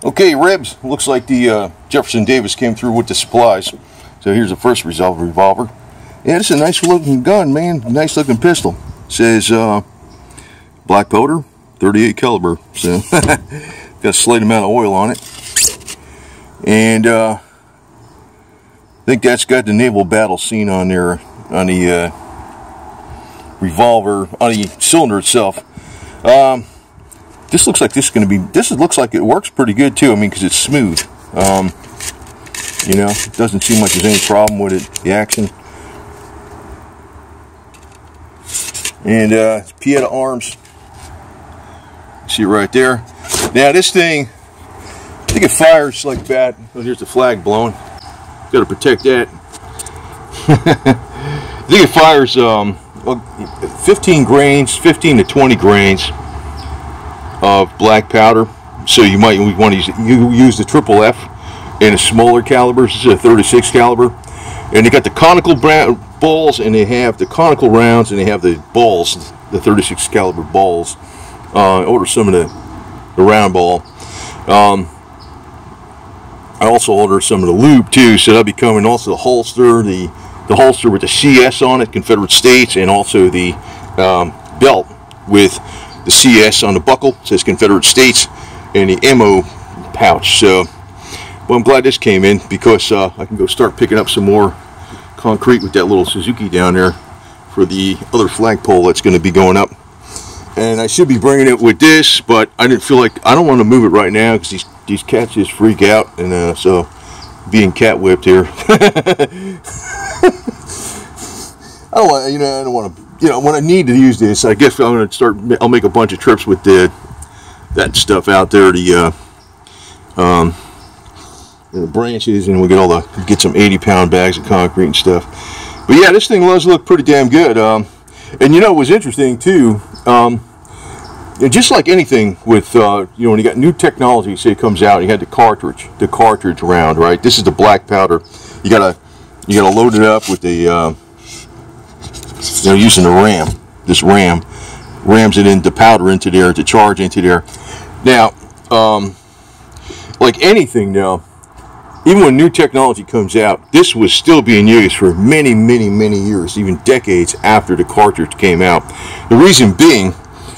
Okay, Rebs, looks like the Jefferson Davis came through with the supplies. So here's the first revolver. Yeah, it's a nice looking gun, man. Nice looking pistol. It says black powder, 38 caliber. So got a slight amount of oil on it. And I think that's got the naval battle scene on there on the revolver, on the cylinder itself. This looks like looks like it works pretty good too. I mean, because it's smooth. You know, it doesn't seem like there's any problem with it, the action. And it's Pieta arms. See it right there. Now this thing, I think it fires like that. Oh, here's the flag blowing. Got to protect that. I think it fires 15 grains, 15 to 20 grains of black powder. So you might want to use the triple F in a smaller caliber. This is a 36 caliber, and they got the conical balls, and they have the conical rounds, and they have the balls, the 36 caliber balls. Order some of the round ball. I also ordered some of the lube too, so that'll be coming. Also the holster, the holster with the CS on it, Confederate States, and also the belt with the CS on the buckle, says Confederate States, and the ammo pouch. So, well, I'm glad this came in, because I can go start picking up some more concrete with that little Suzuki down there for the other flagpole that's going to be going up. And I should be bringing it with this, but I didn't feel like, I don't want to move it right now because these cats just freak out, and so being cat whipped here. I don't want to. You know, when I need to use this, I guess I'm going to start. I'll make a bunch of trips with that stuff out there, the branches, and we'll get some 80-pound bags of concrete and stuff. But yeah, this thing does look pretty damn good. And you know, it was interesting too. Just like anything with when you got new technology, say it comes out, you had the cartridge round, right? This is the black powder. You gotta load it up with the using the ram. This ram rams it into powder into there to charge into there. Now, like anything now, even when new technology comes out, this was still being used for many, many, many years, even decades after the cartridge came out. The reason being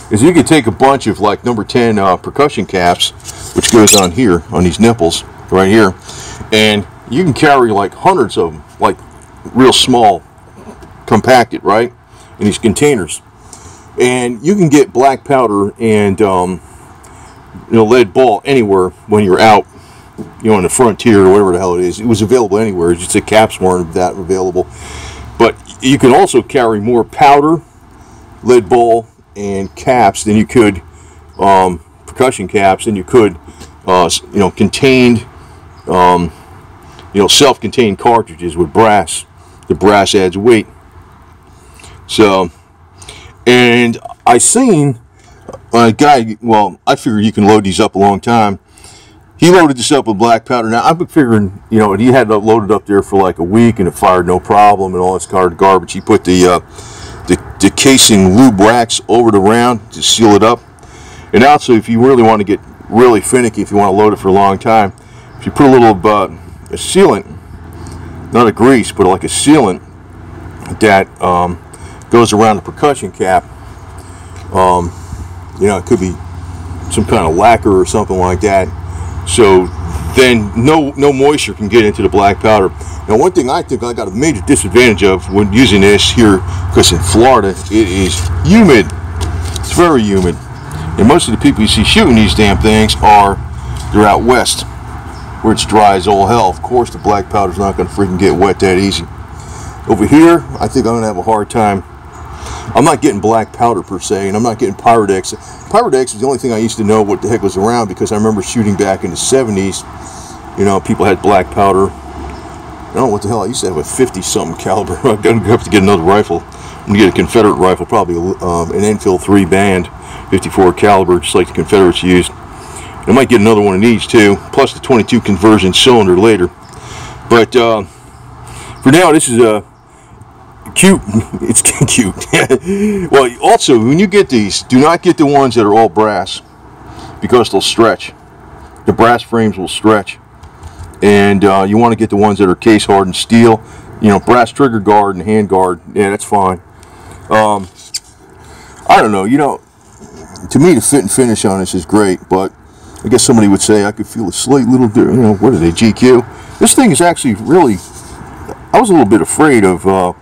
is you could take a bunch of like number 10 percussion caps, which goes on here, on these nipples, right here, and you can carry like hundreds of them, like real small, compacted, right, in these containers. And you can get black powder and lead ball anywhere when you're out, on the frontier or whatever the hell it is. It was available anywhere. It's just the caps weren't that available. But you can also carry more powder, lead ball, and caps than you could percussion caps than you could contained self-contained cartridges with brass. The brass adds weight. So, and I seen a guy, well, I figured you can load these up a long time. He loaded this up with black powder. Now, I've been figuring, he had it loaded up there for like a week, and it fired no problem, and all this garbage. He put the casing lube racks over the round to seal it up. And also, if you really want to get really finicky, if you want to load it for a long time, if you put a little a sealant, not a grease, but like a sealant that goes around the percussion cap, it could be some kind of lacquer or something like that, so then no moisture can get into the black powder. Now, one thing I think I got a major disadvantage of when using this here, because in Florida it is humid. It's very humid, and most of the people you see shooting these damn things they're out west, where it's dry as all hell. Of course, the black powder's not going to freaking get wet that easy. Over here, I think I'm going to have a hard time. I'm not getting black powder per se, and I'm not getting Pyrodex. Pyrodex is the only thing I used to know what the heck was around, because I remember shooting back in the 70s. People had black powder. I don't know what the hell. I used to have a 50-something caliber. I'm going to have to get another rifle. I'm going to get a Confederate rifle, probably an Enfield 3 band, 54 caliber, just like the Confederates used. I might get another one of these too, plus the 22 conversion cylinder later. But for now, this is a cute. It's cute. Well, also, when you get these, do not get the ones that are all brass, because they'll stretch. the brass frames will stretch, and you want to get the ones that are case hardened steel. You know, brass trigger guard and hand guard, yeah, that's fine. I don't know, you know, to me the fit and finish on this is great, but I guess somebody would say I could feel a slight little, you know, what are they, GQ? This thing is actually really, I was a little bit afraid of, I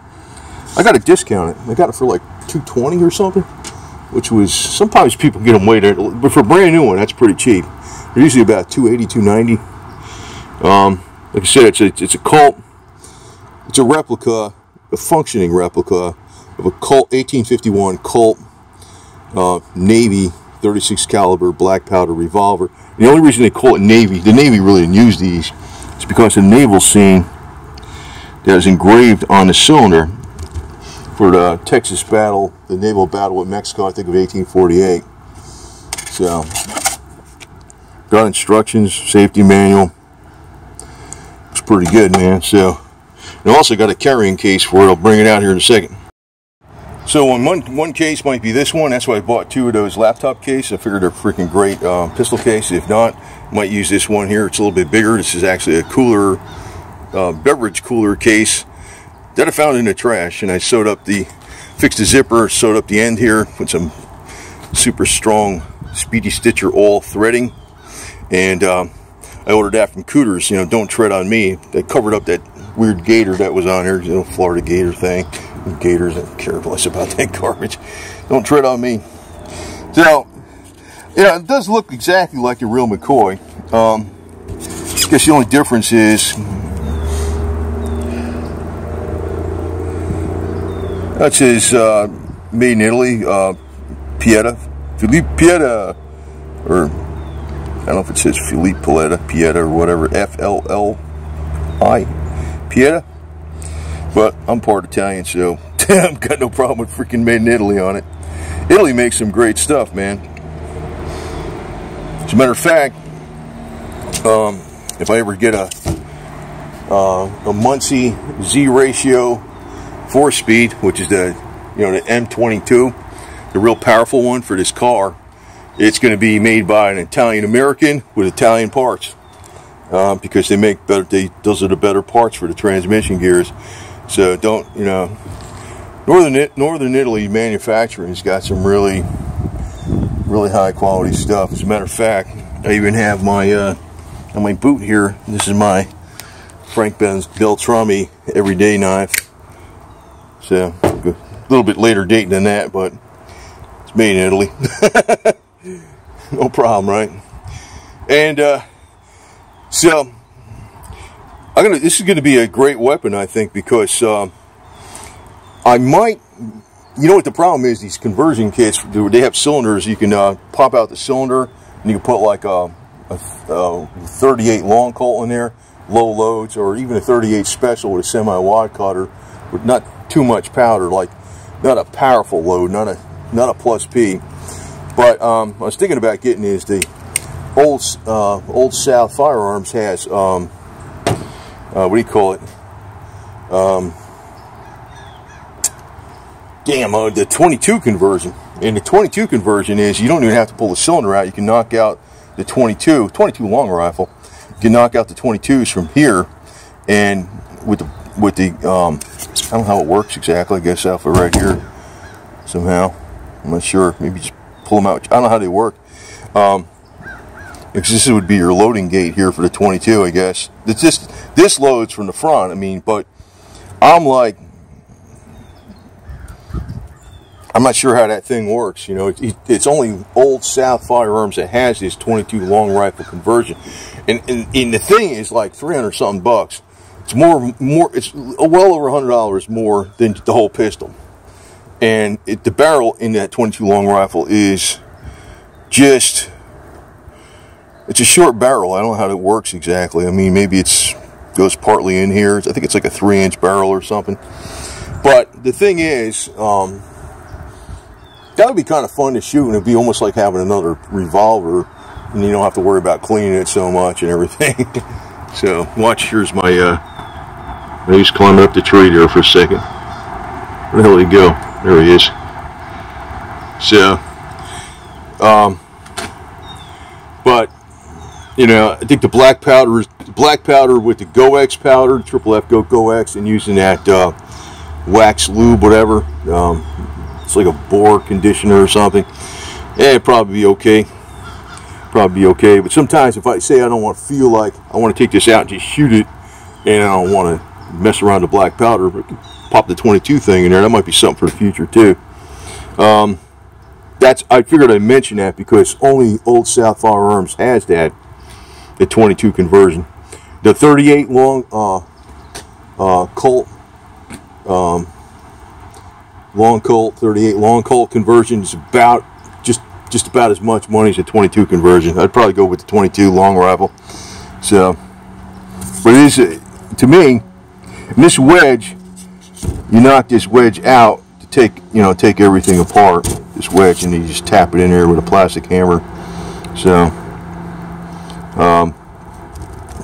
got a discount. I got it for like $220 or something, which was, sometimes people get them way there, but for a brand new one, that's pretty cheap. They're usually about $280, $290. Like I said, it's a Colt. It's a replica, a functioning replica of a Colt 1851 Colt Navy 36 caliber Blackpowder Revolver. And the only reason they call it Navy, the Navy really didn't use these, is because the naval scene that is engraved on the cylinder for the Texas battle, the naval battle with Mexico, I think of 1848. So, got instructions, safety manual. It's pretty good, man. So, and also got a carrying case for it. I'll bring it out here in a second. So one case might be this one. That's why I bought two of those laptop cases. I figured they're freaking great pistol cases. If not, might use this one here. It's a little bit bigger. This is actually a cooler, beverage cooler case that I found in the trash. And I sewed up fixed the zipper, sewed up the end here with some super strong Speedy Stitcher all threading. And I ordered that from Cooters. You know, don't tread on me. They covered up that weird gator that was on here, you know, Florida gator thing. Gators, I care less about that garbage. Don't tread on me. So, yeah, it does look exactly like a real McCoy. I guess the only difference is that says made in Italy, Pieta, Philippe Pieta, or I don't know if it says Philippe Pieta or whatever, F-L-L-I, Pieta. But I'm part Italian, so I've got no problem with freaking made in Italy on it. Italy makes some great stuff, man. As a matter of fact, if I ever get a Muncie Z ratio 4-speed, which is the M22, the real powerful one for this car, it's going to be made by an Italian American with Italian parts, because they make better. Those are the better parts for the transmission gears. So don't, you know, Northern Italy manufacturing has got some really high quality stuff. As a matter of fact, I even have my on my boot here. This is my Frank Beltrami everyday knife. So a little bit later date than that, but it's made in Italy. No problem, right? And so. This is going to be a great weapon, I think, because I might, you know what the problem is, these conversion kits, they have cylinders. You can pop out the cylinder, and you can put like a 38 long Colt in there, low loads, or even a 38 special with a semi-wad cutter with not too much powder, like not a powerful load, not a plus P. But I was thinking about getting is the Old South Firearms has what do you call it? The 22 conversion. And the 22 conversion is you don't even have to pull the cylinder out. You can knock out the 22 long rifle. You can knock out the 22s from here, and with the I don't know how it works exactly. I guess off of right here somehow. I'm not sure. Maybe just pull them out. I don't know how they work. Because this would be your loading gate here for the 22, I guess. This loads from the front, I mean, but I'm like, I'm not sure how that thing works. You know, it's only Old South Firearms that has this 22 long rifle conversion, and the thing is like $300-something bucks. It's it's well over $100 more than the whole pistol, and the barrel in that 22 long rifle is just. It's a short barrel. I don't know how it works exactly. I mean, maybe goes partly in here. I think it's like a 3-inch barrel or something. But the thing is, that would be kind of fun to shoot, and it'd be almost like having another revolver, and you don't have to worry about cleaning it so much and everything. So, watch. Here's my. He's climbing up the tree there for a second. Where the hell did he go? There he is. So, but You know, I think the black powder with the Go-X powder, Triple F Go-X, and using that wax lube, whatever. It's like a bore conditioner or something. Yeah, it'd probably be okay. Probably be okay. But sometimes if I say I don't want to feel like I want to take this out and just shoot it, and I don't want to mess around the black powder, but pop the 22 thing in there. That might be something for the future too. I figured I'd mention that because only Old South Firearms has that, the 22 conversion. The 38 long Colt, long Colt 38 long Colt conversion is about just about as much money as a 22 conversion. I'd probably go with the 22 long rifle. So, but it is to me, this wedge, you knock this wedge out to take everything apart. This wedge, and you just tap it in there with a plastic hammer. So,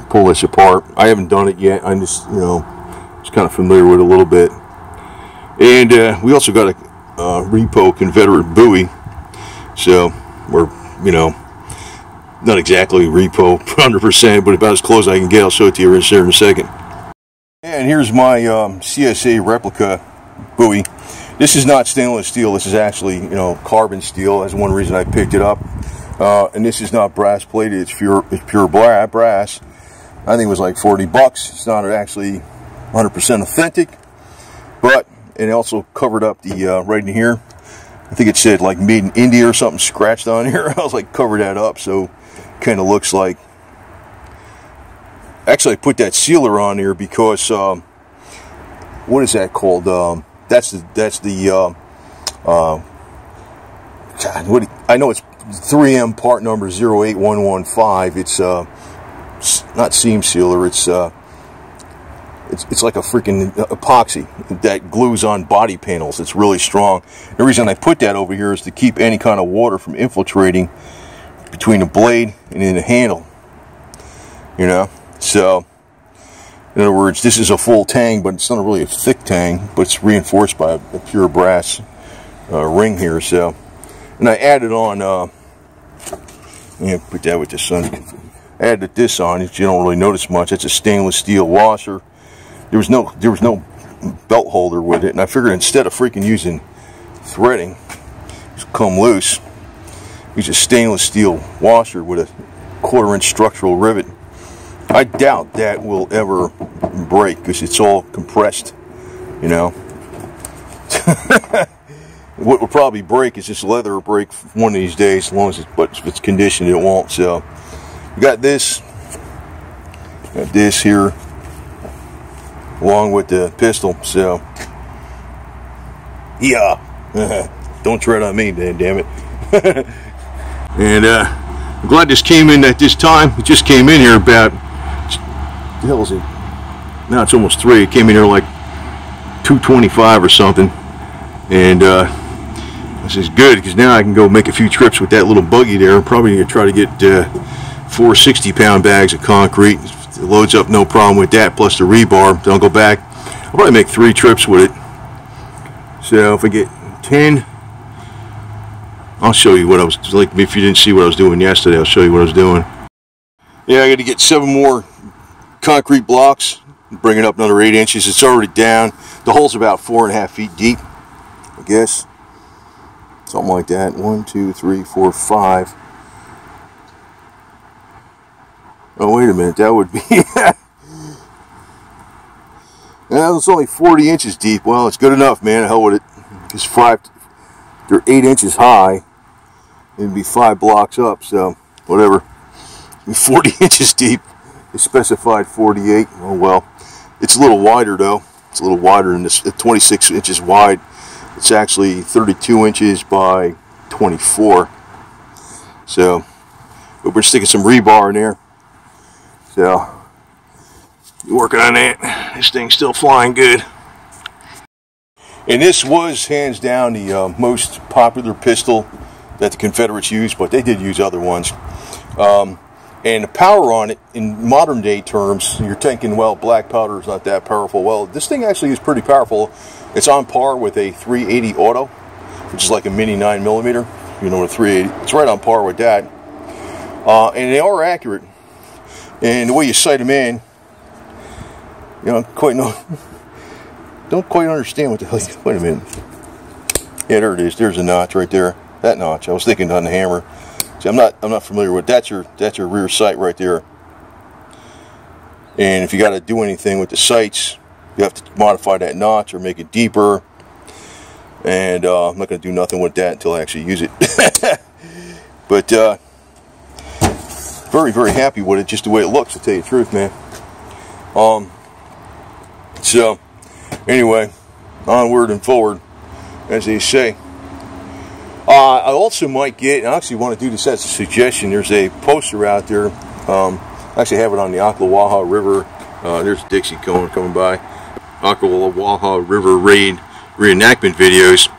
pull this apart. I haven't done it yet. I'm just just kind of familiar with it a little bit. And we also got a repo Confederate buoy. So we're not exactly repo 100%, but about as close as I can get. I'll show it to you in a second. And here's my CSA replica buoy. This is not stainless steel. This is actually carbon steel. That's one reason I picked it up. And this is not brass plated. It's pure brass. I think it was like 40 bucks. It's not actually 100% authentic, but it also covered up the right in here. I think it said like made in India or something scratched on here. I was like, cover that up, so kind of looks like. Actually, I put that sealer on here because what is that called? That's the God, I know it's 3M part number 08115. It's not seam sealer. It's like a freaking epoxy that glues on body panels. It's really strong. The reason I put that over here is to keep any kind of water from infiltrating between the blade and in the handle. So in other words, this is a full tang, but it's not really a thick tang, but it's reinforced by a pure brass ring here. So, and I added on put that with the sun. I added this on. You don't really notice much. It's a stainless steel washer. There was no belt holder with it, and I figured instead of freaking using threading, just come loose, use a stainless steel washer with a 1/4-inch structural rivet. I doubt that will ever break because it's all compressed, What will probably break is this leather will break one of these days, as long as if it's conditioned, it won't. So we got this here along with the pistol. So yeah, don't tread on me, damn it. And I'm glad this came in at this time. It just came in here about, what the hell is it? Now it's almost 3. It came in here like 225 or something. And this is good because now I can go make a few trips with that little buggy there. I'm probably going to try to get 4 60-pound bags of concrete. It loads up no problem with that, plus the rebar. Then I'll go back. I'll probably make 3 trips with it. So if I get 10, I'll show you what I was like. If you didn't see what I was doing yesterday, I'll show you what I was doing. Yeah, I got to get 7 more concrete blocks. Bring it up another 8 inches. It's already down. The hole's about 4.5 feet deep, I guess. Something like that. 1, 2, 3, 4, 5. Oh, wait a minute. That would be... Well, it's only 40 inches deep. Well, it's good enough, man. The hell with it. It's they're 8 inches high. It'd be 5 blocks up, so whatever. 40 inches deep. They specified 48. Oh, well. It's a little wider, though. It's a little wider than this. 26 inches wide. It's actually 32 inches by 24. So, but we're sticking some rebar in there. So, working on that. This thing's still flying good. And this was hands down the most popular pistol that the Confederates used, but they did use other ones. And the power on it, in modern day terms, you're thinking, well, black powder is not that powerful. Well, this thing actually is pretty powerful. It's on par with a 380 auto, which is like a mini 9mm. You know, a 380. It's right on par with that. And they are accurate. And the way you sight them in, you don't quite understand what the hell. Wait a minute. Yeah, there it is. There's a notch right there. That notch. I was thinking on the hammer. See, I'm not familiar with that's your rear sight right there. And if you got to do anything with the sights, you have to modify that notch or make it deeper. And I'm not going to do nothing with that until I actually use it. But very, very happy with it, just the way it looks, to tell you the truth, man. So anyway, onward and forward, as they say. I also might get, I actually want to do this as a suggestion. There's a poster out there. I actually have it on the Ocklawaha River. There's Dixie coming by. Ocklawaha River raid reenactment videos.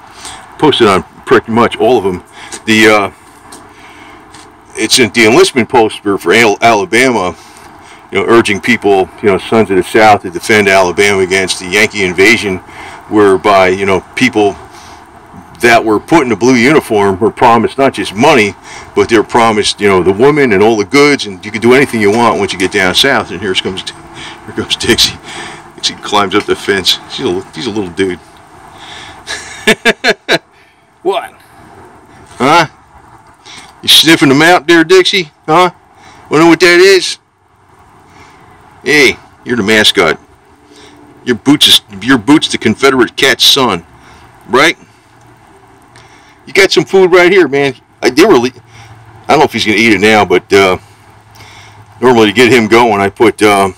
Posted on pretty much all of them. It's in the enlistment poster for Alabama. You know, urging people, you know, sons of the South, to defend Alabama against the Yankee invasion, whereby, you know, people that were put in the blue uniform were promised not just money, but they were promised, you know, the woman and all the goods, and you can do anything you want once you get down south. And here comes Dixie. Dixie climbs up the fence. He's a little dude. What? Huh? You sniffing them out there, Dixie? Huh? Wanna know what that is? Hey, you're the mascot. Your boots the Confederate cat's son, right? You got some food right here, man. I don't know if he's gonna eat it now, but normally to get him going, I'll put the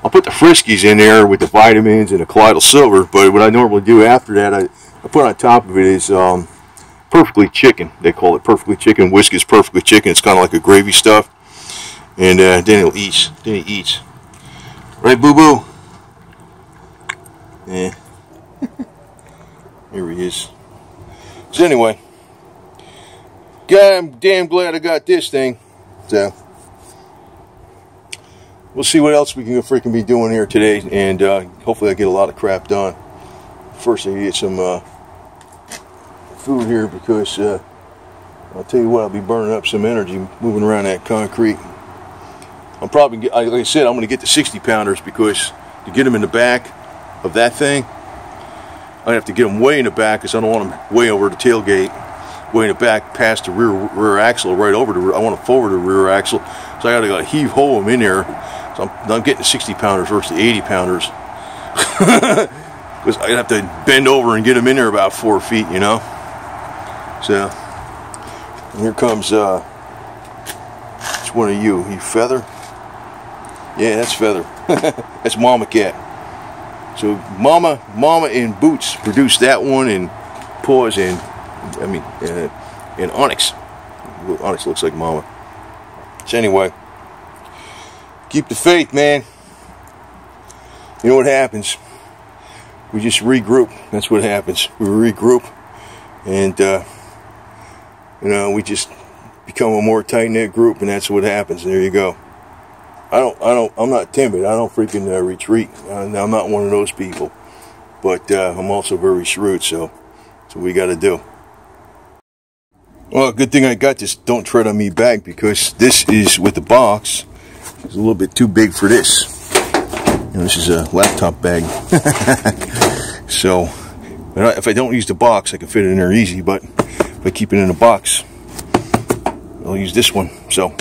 Friskies in there with the vitamins and the colloidal silver. But what I normally do after that, I put on top of it is perfectly chicken. They call it perfectly chicken. Whiskas perfectly chicken. It's kind of like a gravy stuff. And then he eats. Right, boo boo? Yeah. Here he is. So anyway, I'm damn glad I got this thing. So we'll see what else we can freaking be doing here today, and hopefully I get a lot of crap done. First, I get some food here, because I'll tell you what, I'll be burning up some energy moving around that concrete. I'm probably, like I said, I'm going to get the 60 pounders, because to get them in the back of that thing, I have to get them way in the back, because I don't want them way over the tailgate, way in the back past the rear axle, right over the rear. I want to forward the rear axle, so I got to heave ho them in there. So I'm getting the 60 pounders versus the 80 pounders, because I have to bend over and get them in there about 4 feet, you know. So here comes which one of you? You Feather? Yeah, that's Feather. That's Mama Cat. So Mama and Boots produced that one, and Paws and Onyx. Onyx looks like Mama. So anyway, keep the faith, man. You know what happens? We just regroup. That's what happens. We regroup, and you know, we just become a more tight-knit group, and that's what happens. There you go. I'm not timid. I don't freaking retreat. I'm not one of those people. But I'm also very shrewd, so that's what we got to do. Well, good thing I got this "Don't Tread on Me" bag, because this is with the box. It's a little bit too big for this. You know, this is a laptop bag. So if I don't use the box, I can fit it in there easy. But if I keep it in the box, I'll use this one. So.